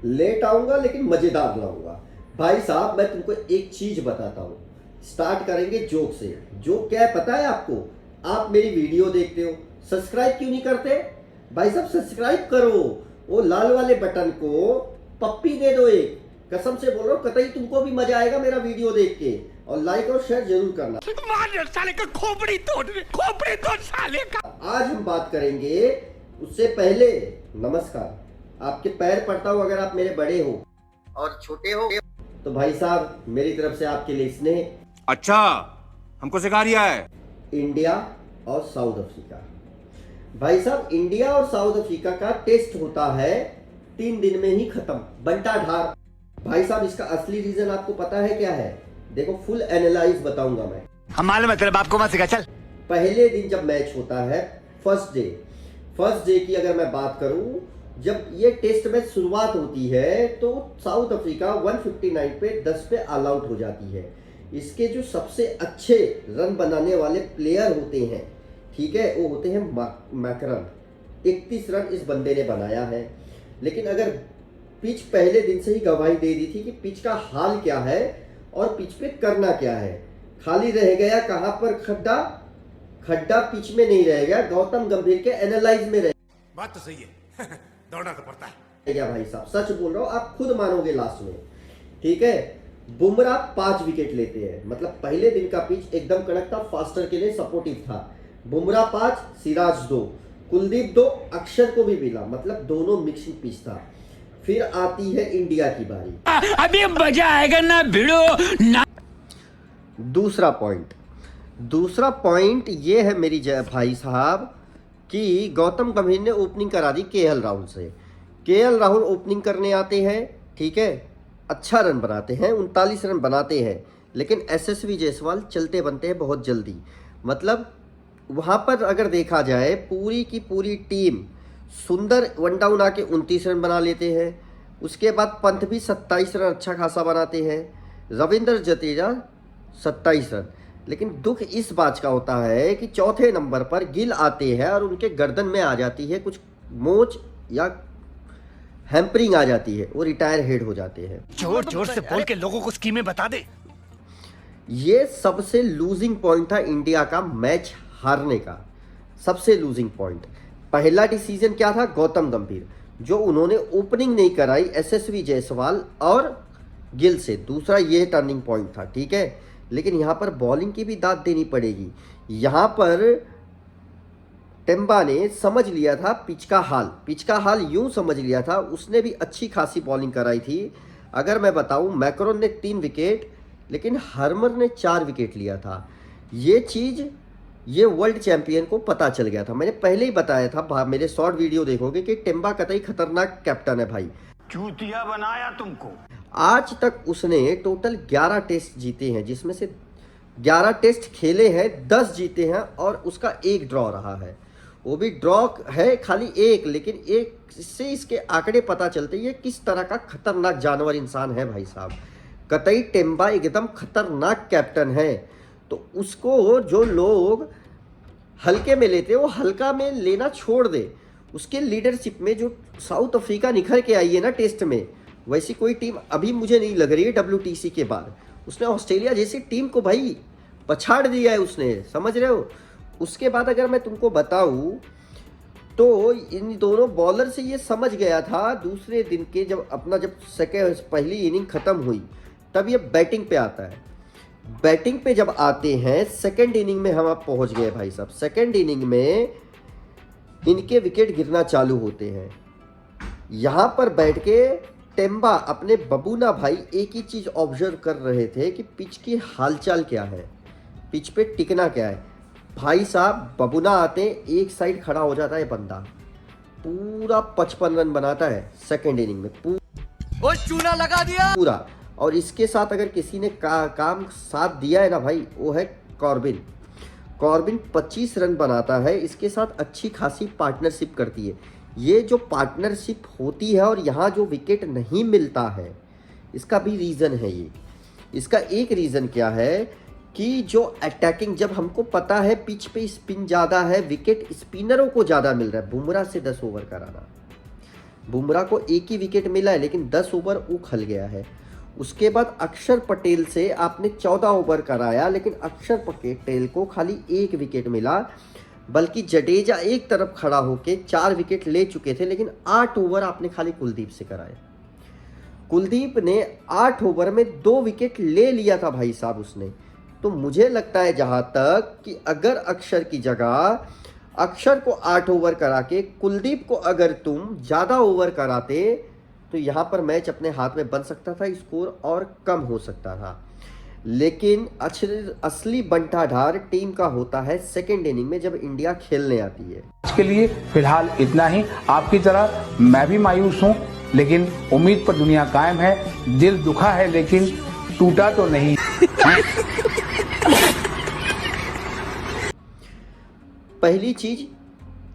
Late आऊंगा लेकिन मजेदार लाऊंगा। भाई साहब मैं तुमको एक चीज बताता हूँ। स्टार्ट करेंगे जोक से। जोक क्या है पता है आपको? आप मेरी वीडियो देखते हो, सब्सक्राइब क्यों नहीं करते? भाई साहब सब्सक्राइब करो, वो लाल वाले बटन को पप्पी दे दो एक। कसम से बोल रहा हूँ, कतई तुमको भी मजा आएगा मेरा वीडियो देख के। और लाइक और शेयर जरूर करना। मार साले का खोपड़ी तोड़ साले का। आज हम बात करेंगे, उससे पहले नमस्कार। आपके पैर पड़ता हूं अगर आप मेरे बड़े हो और छोटे हो तो भाई साहब मेरी तरफ से आपके लिए स्नेह। अच्छा, हमको सिखा रिया है। इंडिया और साउथ अफ्रीका। भाई साहब इंडिया और साउथ अफ्रीका का टेस्ट होता है 3 दिन में ही खत्म, बंटा ढार। भाई साहब इसका असली रीजन आपको पता है क्या है? देखो फुल एनालाइज बताऊंगा मैं। हम मालूम है तेरे बाप को मत सिखा चल। पहले दिन जब मैच होता है फर्स्ट डे की अगर मैं बात करूं, जब ये टेस्ट मैच शुरुआत होती है तो साउथ अफ्रीका 159 पे 10 पे ऑल आउट हो जाती है। इसके जो सबसे अच्छे रन बनाने वाले प्लेयर होते हैं, ठीक है, वो होते हैं मैकरन। 31 रन इस बंदे ने बनाया है। लेकिन अगर पिच पहले दिन से ही गवाही दे दी थी कि पिच का हाल क्या है और पिच पे करना क्या है। खाली रह गया कहां पर? खड्डा पिच में नहीं रह गया, गौतम गंभीर के एनालाइज में रह। बात तो सही है। दौड़ना तो पड़ता है गया भाई साहब, सच बोल रहा हूं, आप खुद मानोगे लास्ट में। ठीक है, बुमराह 5 विकेट लेते हैं। मतलब पहले दिन का पिच एकदम कड़क था, फास्टर के लिए सपोर्टिव था। बुमराह 5, सिराज 2, कुलदीप 2, अक्षर को भी मिला। मतलब दोनों मिक्सिंग पिच था। फिर आती है इंडिया की बारी। अभी मजा आएगा ना भिड़ो ना। दूसरा पॉइंट ये है मेरी भाई साहब कि गौतम गंभीर ने ओपनिंग करा दी केएल राहुल से। केएल राहुल ओपनिंग करने आते हैं, ठीक है, अच्छा रन बनाते हैं, 39 रन बनाते हैं। लेकिन एसएसवी जायसवाल चलते बनते हैं बहुत जल्दी। मतलब वहाँ पर अगर देखा जाए पूरी की पूरी टीम, सुंदर वन डाउन आके 29 रन बना लेते हैं। उसके बाद पंत भी 27 रन अच्छा खासा बनाते हैं। रविंद्र जडेजा 27 रन। लेकिन दुख इस बात का होता है कि चौथे नंबर पर गिल आते हैं और उनके गर्दन में आ जाती है कुछ मोच या हैम्परिंग आ जाती है, वो रिटायर हेड हो जाते हैं। जोर जोर से बोल के लोगों को स्कीमें बता दे। ये सबसे लूजिंग पॉइंट था इंडिया का मैच हारने का, सबसे लूजिंग पॉइंट। पहला डिसीजन क्या था? गौतम गंभीर, जो उन्होंने ओपनिंग नहीं कराई एसएसवी जायसवाल और गिल से। दूसरा ये टर्निंग पॉइंट था, ठीक है। लेकिन यहाँ पर बॉलिंग की भी दाद देनी पड़ेगी। यहाँ पर टेम्बा ने समझ लिया था पिच का हाल यूं समझ लिया था। उसने भी अच्छी खासी बॉलिंग कराई थी। अगर मैं बताऊं, मैकरन ने 3 विकेट, लेकिन हर्मर ने 4 विकेट लिया था। ये चीज़ ये वर्ल्ड चैंपियन को पता चल गया था। मैंने पहले ही बताया था, मेरे शॉर्ट वीडियो देखोगे, कि टेम्बा कतई खतरनाक कैप्टन है भाई। चूतिया बनाया तुमको। आज तक उसने टोटल 11 टेस्ट जीते हैं, जिसमें से 11 टेस्ट खेले हैं, 10 जीते हैं और उसका 1 ड्रॉ रहा है। वो भी ड्रॉ है खाली 1, लेकिन एक इससे इसके आंकड़े पता चलते हैं ये किस तरह का खतरनाक जानवर इंसान है भाई साहब। कतई टेम्बा एकदम खतरनाक कैप्टन है। तो उसको जो लोग हल्के में लेते हैं वो हल्का में लेना छोड़ दे। उसके लीडरशिप में जो साउथ अफ्रीका निखर के आई है ना टेस्ट में, वैसी कोई टीम अभी मुझे नहीं लग रही है WTC के बाद। उसने ऑस्ट्रेलिया जैसी टीम को भाई पछाड़ दिया है उसने, समझ रहे हो। उसके बाद अगर मैं तुमको बताऊं तो इन दोनों बॉलर से ये समझ गया था दूसरे दिन के, जब पहली इनिंग खत्म हुई तब ये बैटिंग पे आता है। बैटिंग पे जब आते हैं, सेकेंड इनिंग में हम आप पहुंच गए भाई साहब। सेकेंड इनिंग में इनके विकेट गिरना चालू होते हैं। यहां पर बैठ के टेम्बा अपने बबूना भाई एक ही चीज ऑब्जर्व कर रहे थे कि पिच की हालचाल क्या है, पिच पे टिकना क्या है। भाई साहब बबूना आते, एक साइड खड़ा हो जाता है बंदा, पूरा 55 रन बनाता है सेकेंड इनिंग में, वो चूना लगा दिया पूरा। और इसके साथ अगर किसी ने काम साथ दिया है ना भाई, वो है कॉर्बिन 25 रन बनाता है। इसके साथ अच्छी खासी पार्टनरशिप करती है। ये जो पार्टनरशिप होती है और यहाँ जो विकेट नहीं मिलता है, इसका भी रीज़न है ये। इसका एक रीज़न क्या है कि जो अटैकिंग, जब हमको पता है पिच पे स्पिन ज़्यादा है, विकेट स्पिनरों को ज़्यादा मिल रहा है। बुमराह से 10 ओवर कराना, बुमराह को एक ही विकेट मिला है, लेकिन 10 ओवर उखल गया है। उसके बाद अक्षर पटेल से आपने 14 ओवर कराया, लेकिन अक्षर पटेल को खाली एक विकेट मिला, बल्कि जडेजा एक तरफ खड़ा होके 4 विकेट ले चुके थे, लेकिन 8 ओवर आपने खाली कुलदीप से कराए। कुलदीप ने 8 ओवर में 2 विकेट ले लिया था भाई साहब उसने। तो मुझे लगता है जहां तक कि अगर अक्षर की जगह अक्षर को 8 ओवर करा के कुलदीप को अगर तुम ज़्यादा ओवर कराते तो यहाँ पर मैच अपने हाथ में बन सकता था, स्कोर और कम हो सकता था। लेकिन असली बंटाढार टीम का होता है सेकेंड इनिंग में, जब इंडिया खेलने आती है। इसके लिए फिलहाल इतना ही। आपकी तरह मैं भी मायूस हूँ, लेकिन उम्मीद पर दुनिया कायम है। दिल दुखा है लेकिन टूटा तो नहीं। पहली चीज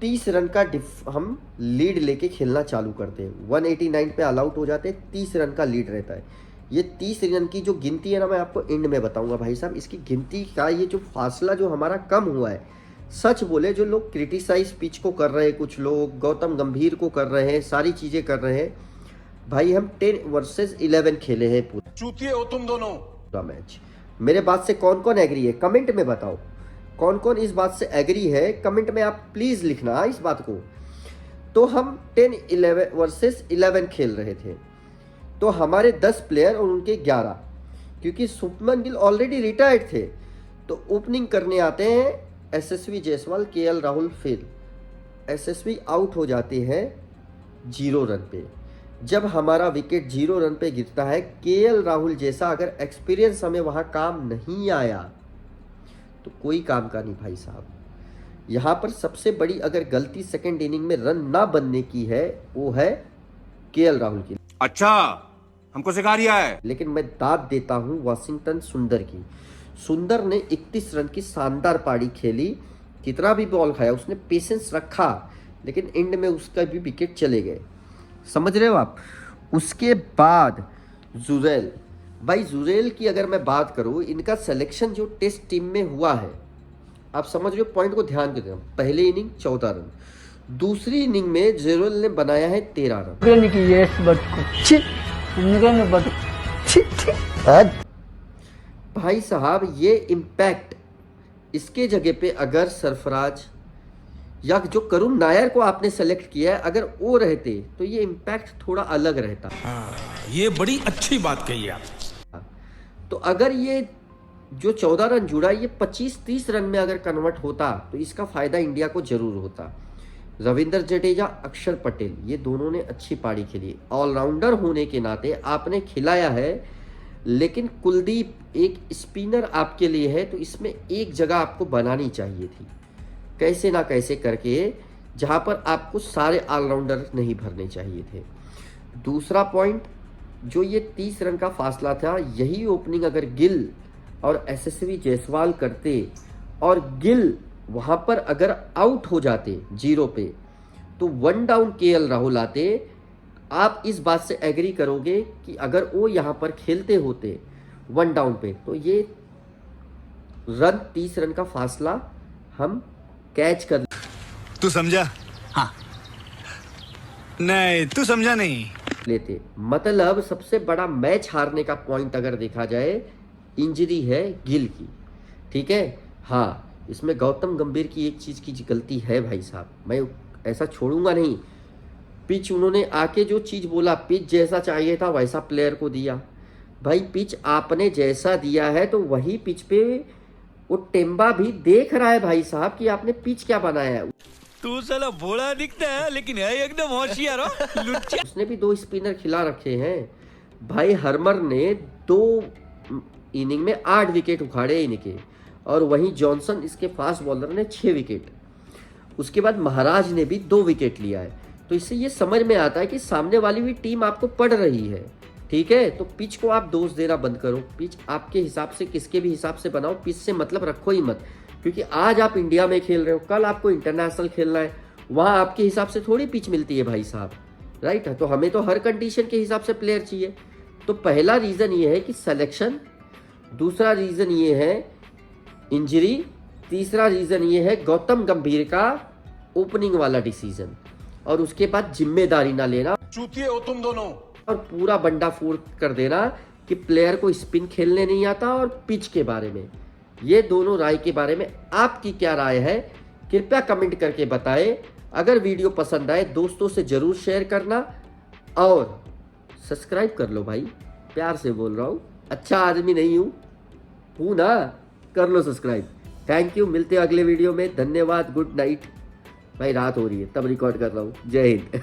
30 रन का हम लीड लेके खेलना चालू करते हैं। 189 पे ऑल आउट हो जाते हैं, 30 रन का लीड रहता है। ये 30 रन की जो गिनती है ना, मैं आपको एंड में बताऊंगा भाई साहब। इसकी गिनती का ये जो फासला जो हमारा कम हुआ है, सच बोले जो लोग क्रिटिसाइज पिच को कर रहे हैं, कुछ लोग गौतम गंभीर को कर रहे हैं, सारी चीजें कर रहे हैं, भाई हम 10 वर्सेस 11 खेले हैं पूरा। चूतिए हो तुम दोनों। पूरा मैच। मेरे बात से कौन कौन एग्री है कमेंट में बताओ, कौन कौन इस बात से एग्री है कमेंट में आप प्लीज लिखना इस बात को। तो हम 10 वर्सेस 11 खेल रहे थे, तो हमारे 10 प्लेयर और उनके 11, क्योंकि शुभमन गिल ऑलरेडी रिटायर्ड थे, तो ओपनिंग करने आते हैं यशस्वी जायसवाल, केएल राहुल। फिर यशस्वी आउट हो जाते हैं 0 रन पे। जब हमारा विकेट 0 रन पे गिरता है, केएल राहुल जैसा अगर एक्सपीरियंस हमें वहां काम नहीं आया तो कोई काम का नहीं भाई साहब। यहाँ पर सबसे बड़ी अगर गलती सेकेंड इनिंग में रन ना बनने की है, वो है केएल राहुल की। अच्छा, हमको सिखा रिया है। लेकिन मैं दाद देता हूं वाशिंगटन सुंदर की। सुंदर ने 31 रन की शानदार पारी खेली, कितना भी बॉल खाया उसने, पेशेंस रखा, लेकिन एंड में उसका भी विकेट चले गए। समझ रहे हो आप। उसके बाद जुरेल, भाई जुरेल की अगर मैं बात करूं, इनका सिलेक्शन जो टेस्ट टीम में हुआ है, आप समझ रहे हो पॉइंट को ध्यान देते हैं। पहले इनिंग 14 रन, दूसरी इनिंग में जुरेल ने बनाया है 13 रन। भाई साहब ये इम्पैक्ट, इसके जगह पे अगर सरफराज या जो करुण नायर को आपने सेलेक्ट किया है, अगर वो रहते तो ये इम्पैक्ट थोड़ा अलग रहता। ये बड़ी अच्छी बात कही आप। तो अगर ये जो 14 रन जुड़ा, ये 25-30 रन में अगर कन्वर्ट होता तो इसका फायदा इंडिया को जरूर होता। रविंद्र जडेजा, अक्षर पटेल, ये दोनों ने अच्छी पारी खेली। ऑलराउंडर होने के नाते आपने खिलाया है, लेकिन कुलदीप एक स्पिनर आपके लिए है, तो इसमें एक जगह आपको बनानी चाहिए थी, कैसे ना कैसे करके, जहां पर आपको सारे ऑलराउंडर नहीं भरने चाहिए थे। दूसरा पॉइंट, जो ये 30 रन का फासला था, यही ओपनिंग अगर गिल और यशस्वी जायसवाल करते और गिल वहां पर अगर आउट हो जाते 0 पे, तो 1 डाउन केएल राहुल आते। आप इस बात से एग्री करोगे कि अगर वो यहां पर खेलते होते 1 डाउन पे, तो ये रन 30 रन का फासला हम कैच कर तू समझा? हाँ। नहीं, तू समझा नहीं लेते। मतलब सबसे बड़ा मैच हारने का पॉइंट अगर देखा जाए, इंजरी है गिल की, ठीक है। हाँ, इसमें गौतम गंभीर की एक चीज़ की गलती है भाई साहब, मैं ऐसा छोड़ूंगा नहीं। पिच उन्होंने आके जो चीज़ बोला, पिच जैसा चाहिए था वैसा प्लेयर को दिया। भाई पिच आपने जैसा दिया है तो वही पिच पे वो टेम्बा भी देख रहा है भाई साहब कि आपने पिच क्या बनाया है। तू साला भोला दिखता है लेकिन है एकदम होशियार हो लुच्चा। उसने भी 2 स्पिनर खिला रखे हैं भाई। हर्मर ने 2 इनिंग में 8 विकेट उखाड़े इनके, और वहीं जॉनसन इसके फास्ट बॉलर ने 6 विकेट। उसके बाद महाराज ने भी 2 विकेट लिया है। तो इससे ये समझ में आता है कि सामने वाली भी टीम आपको पढ़ रही है, ठीक है। तो पिच को आप दोष देना बंद करो, पिच आपके हिसाब से, किसके भी हिसाब से बनाओ, पिच से मतलब रखो ही मत। क्योंकि आज आप इंडिया में खेल रहे हो, कल आपको इंटरनेशनल खेलना है, वहाँ आपके हिसाब से थोड़ी पिच मिलती है भाई साहब, राइट है। तो हमें तो हर कंडीशन के हिसाब से प्लेयर चाहिए। तो पहला रीज़न ये है कि सिलेक्शन, दूसरा रीज़न ये है इंजरी, तीसरा रीज़न ये है गौतम गंभीर का ओपनिंग वाला डिसीजन, और उसके बाद जिम्मेदारी ना लेना। चूतिए हो तुम दोनों। और पूरा बंडा फोड़ कर देना कि प्लेयर को स्पिन खेलने नहीं आता और पिच के बारे में। ये दोनों राय के बारे में आपकी क्या राय है, कृपया कमेंट करके बताएं। अगर वीडियो पसंद आए दोस्तों से जरूर शेयर करना और सब्सक्राइब कर लो भाई, प्यार से बोल रहा हूँ, अच्छा आदमी नहीं हूँ ना, कर लो सब्सक्राइब। थैंक यू, मिलते हैं अगले वीडियो में, धन्यवाद, गुड नाइट। भाई रात हो रही है तब रिकॉर्ड कर रहा हूँ। जय हिंद।